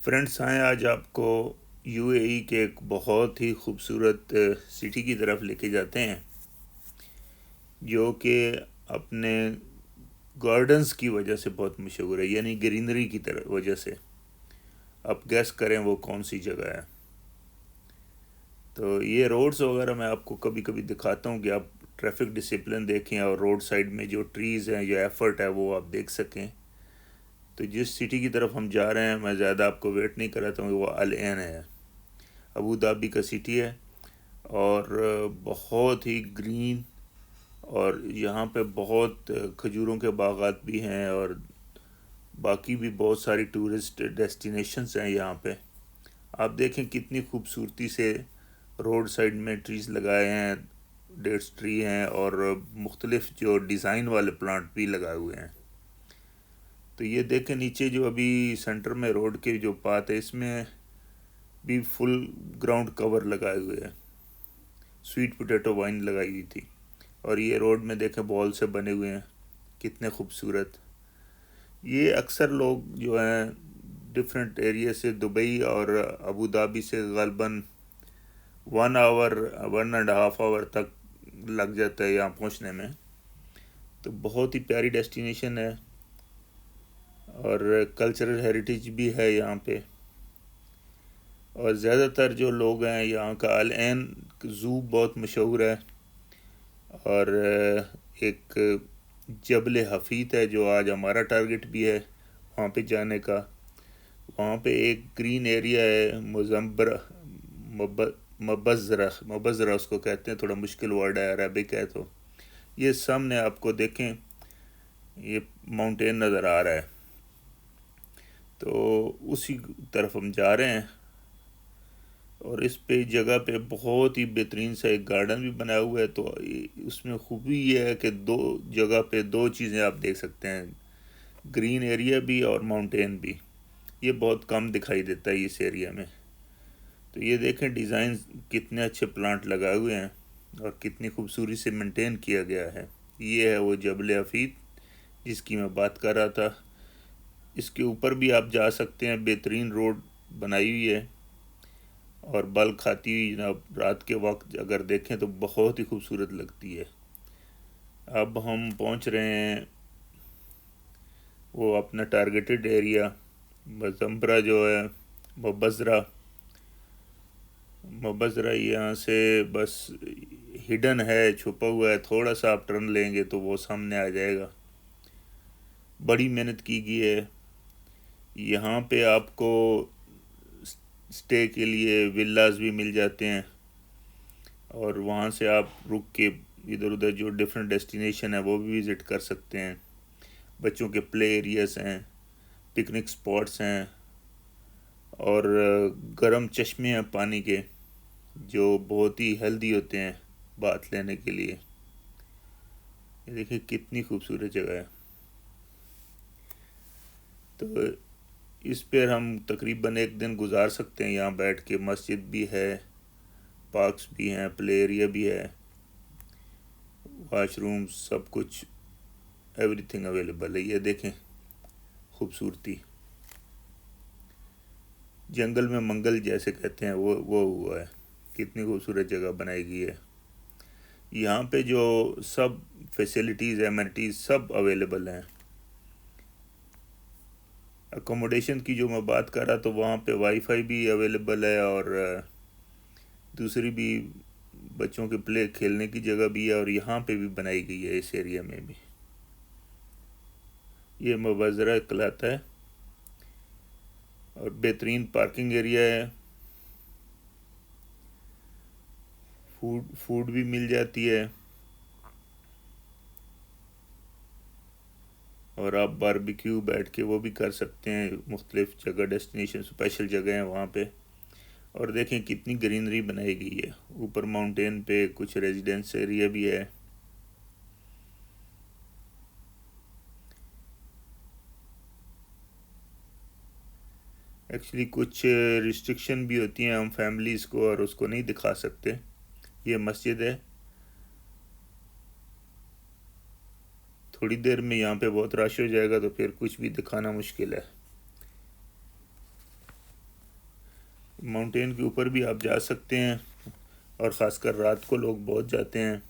Friends आए आज आपको यूएई के एक बहुत ही खूबसूरत सिटी की तरफ लेके जाते हैं जो कि अपने गार्डन्स की वजह से बहुत मशहूर है, यानी ग्रीनरी की तरह वजह से। आप गैस करें वो कौन सी जगह है। तो ये रोड्स वगैरह मैं आपको कभी कभी दिखाता हूँ कि आप ट्रैफिक डिसिप्लिन देखें और रोड साइड में जो ट्रीज़ हैं, जो एफर्ट है, वो आप देख सकें। तो जिस सिटी की तरफ हम जा रहे हैं, मैं ज़्यादा आपको वेट नहीं कराता हूँ, वो अल एन है। अबू धाबी का सिटी है और बहुत ही ग्रीन, और यहाँ पे बहुत खजूरों के बागात भी हैं और बाकी भी बहुत सारी टूरिस्ट डेस्टिनेशंस हैं यहाँ पे। आप देखें कितनी खूबसूरती से रोड साइड में ट्रीज़ लगाए हैं, डेट्स ट्री हैं और मुख्तलिफ जो डिज़ाइन वाले प्लांट भी लगाए हुए हैं। तो ये देखें नीचे जो अभी सेंटर में रोड के जो पाथ है, इसमें भी फुल ग्राउंड कवर लगाए हुए हैं। स्वीट पोटैटो वाइन लगाई हुई थी। और ये रोड में देखें बॉल से बने हुए हैं, कितने खूबसूरत। ये अक्सर लोग जो हैं डिफरेंट एरिया से, दुबई और अबू धाबी से गलबन 1 आवर 1.5 आवर तक लग जाता है यहाँ पहुँचने में। तो बहुत ही प्यारी डेस्टिनेशन है और कल्चरल हेरिटेज भी है यहाँ पे। और ज़्यादातर जो लोग हैं, यहाँ का अल ऐन ज़ू बहुत मशहूर है। और एक जबल हफीत है जो आज हमारा टारगेट भी है वहाँ पे जाने का। वहाँ पे एक ग्रीन एरिया है, मुजम्बर मबज़रा मबज़रा उसको कहते हैं, थोड़ा मुश्किल वर्ड है, अरबिक है। तो ये सामने आपको देखें, ये माउंटेन नज़र आ रहा है, तो उसी तरफ हम जा रहे हैं। और इस पे जगह पे बहुत ही बेहतरीन सा एक गार्डन भी बनाया हुआ है। तो उसमें खूबी ये है कि दो जगह पे दो चीज़ें आप देख सकते हैं, ग्रीन एरिया भी और माउंटेन भी। ये बहुत कम दिखाई देता है इस एरिया में। तो ये देखें डिज़ाइन, कितने अच्छे प्लांट लगाए हुए हैं और कितनी खूबसूरती से मेंटेन किया गया है। ये है वो जबल हफीद जिसकी मैं बात कर रहा था। इसके ऊपर भी आप जा सकते हैं, बेहतरीन रोड बनाई हुई है और बल खाती हुई जनाब रात के वक्त अगर देखें तो बहुत ही खूबसूरत लगती है। अब हम पहुंच रहे हैं वो अपना टारगेटेड एरिया मजम्बरा जो है, मबज़रा। मबज़रा यहाँ से बस हिडन है, छुपा हुआ है, थोड़ा सा आप टर्न लेंगे तो वो सामने आ जाएगा। बड़ी मेहनत की गई है। यहाँ पे आपको स्टे के लिए विलाज भी मिल जाते हैं और वहाँ से आप रुक के इधर उधर जो डिफरेंट डेस्टिनेशन है वो भी विज़िट कर सकते हैं। बच्चों के प्ले एरियाज हैं, पिकनिक स्पॉट्स हैं और गर्म चश्मे हैं पानी के जो बहुत ही हेल्दी होते हैं बात लेने के लिए। ये देखिए कितनी खूबसूरत जगह है। तो इस पर हम तकरीबन एक दिन गुजार सकते हैं यहाँ बैठ के। मस्जिद भी है, पार्क्स भी हैं, प्ले एरिया भी है, वाशरूम, सब कुछ, एवरीथिंग अवेलेबल है। ये देखें खूबसूरती, जंगल में मंगल जैसे कहते हैं वो हुआ है। कितनी खूबसूरत जगह बनाई गई है। यहाँ पे जो सब फैसिलिटीज़, एमिनिटीज़ सब अवेलेबल हैं। अकोमोडेशन की जो मैं बात कर रहा तो वहाँ पे वाईफाई भी अवेलेबल है और दूसरी भी बच्चों के प्ले खेलने की जगह भी है और यहाँ पे भी बनाई गई है इस एरिया में भी। ये मबज़रा कहलाता है और बेहतरीन पार्किंग एरिया है। फूड भी मिल जाती है और आप बारबेक्यू बैठ के वो भी कर सकते हैं। मुख्तलिफ जगह डेस्टिनेशन स्पेशल जगह हैं वहाँ पे। और देखें कितनी ग्रीनरी बनाई गई है। ऊपर माउंटेन पे कुछ रेजिडेंस एरिया भी है। एक्चुअली कुछ रिस्ट्रिक्शन भी होती हैं हम फैमिलीज़ को और उसको नहीं दिखा सकते। ये मस्जिद है, थोड़ी देर में यहाँ पे बहुत रश हो जाएगा तो फिर कुछ भी दिखाना मुश्किल है। माउंटेन के ऊपर भी आप जा सकते हैं और ख़ासकर रात को लोग बहुत जाते हैं।